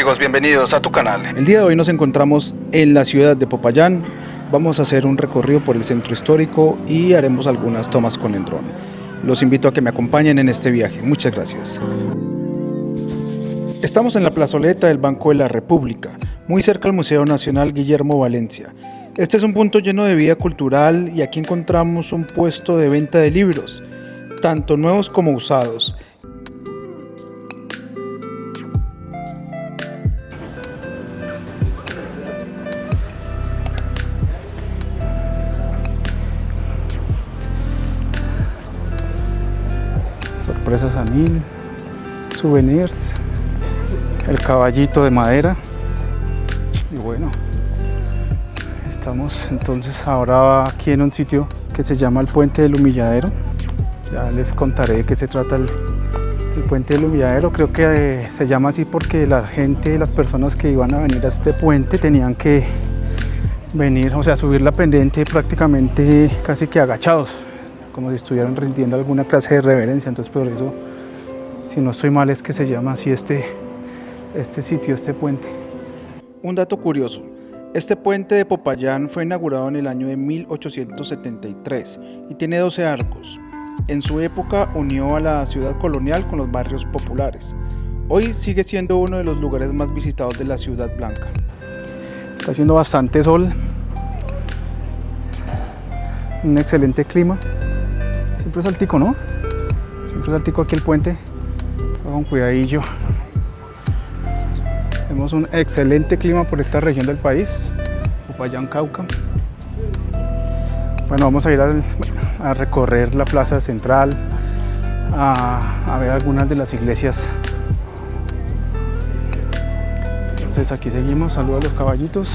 amigos, bienvenidos a tu canal. El día de hoy nos encontramos en la ciudad de Popayán. Vamos a hacer un recorrido por el centro histórico y haremos algunas tomas con el dron. Los invito a que me acompañen en este viaje. Muchas gracias. Estamos en la Plazoleta del Banco de la República, muy cerca al Museo Nacional Guillermo Valencia. Este es un punto lleno de vida cultural y aquí encontramos un puesto de venta de libros, tanto nuevos como usados. Sorpresas a 1000, souvenirs, el caballito de madera. Y bueno, estamos entonces ahora aquí en un sitio que se llama el Puente del Humilladero. Ya les contaré de qué se trata el Puente del Humilladero. Creo que se llama así porque la gente, las personas que iban a venir a este puente tenían que venir, o sea, subir la pendiente prácticamente casi que agachados, como si estuvieran rindiendo alguna clase de reverencia. Entonces por eso, si no estoy mal, es que se llama así este sitio, este puente. Un dato curioso: este puente de Popayán fue inaugurado en el año de 1873 y tiene 12 arcos. En su época unió a la ciudad colonial con los barrios populares. Hoy sigue siendo uno de los lugares más visitados de la ciudad blanca. Está haciendo bastante sol, un excelente clima. Siempre es altico, ¿no? Siempre es altico aquí el puente. Con cuidadillo. Tenemos un excelente clima por esta región del país, Popayán, Cauca. Bueno, vamos a ir a recorrer la plaza central, a ver algunas de las iglesias. Entonces aquí seguimos. Saludos a los caballitos.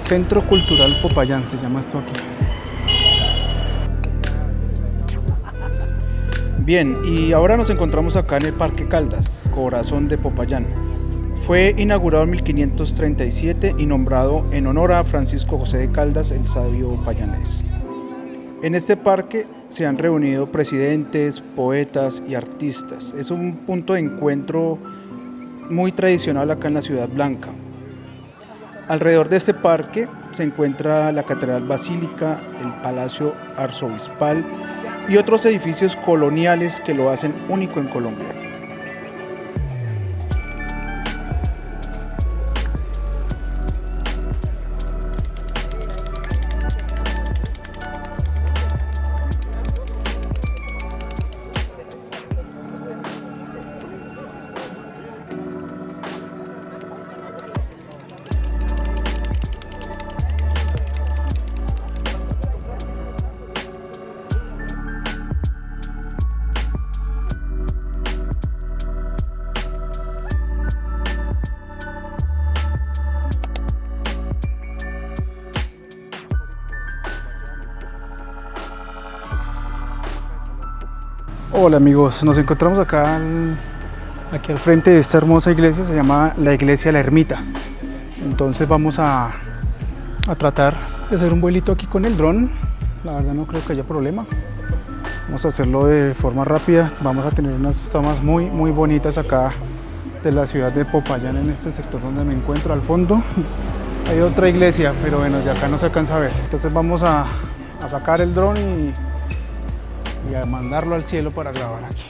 Centro Cultural Popayán se llama esto aquí. Bien, y ahora nos encontramos acá en el Parque Caldas, corazón de Popayán. Fue inaugurado en 1537 y nombrado en honor a Francisco José de Caldas, el sabio payanés. En este parque se han reunido presidentes, poetas y artistas. Es un punto de encuentro muy tradicional acá en la ciudad blanca. Alrededor de este parque se encuentra la Catedral Basílica, el Palacio Arzobispal y otros edificios coloniales que lo hacen único en Colombia. Hola amigos, nos encontramos acá aquí al frente de esta hermosa iglesia. Se llama la Iglesia La Ermita. Entonces vamos a tratar de hacer un vuelito aquí con el dron. La verdad no creo que haya problema. Vamos a hacerlo de forma rápida. Vamos a tener unas tomas muy bonitas acá de la ciudad de Popayán, en este sector donde me encuentro. Al fondo hay otra iglesia, pero bueno, de acá no se alcanza a ver. Entonces vamos a sacar el dron y a mandarlo al cielo para grabar aquí.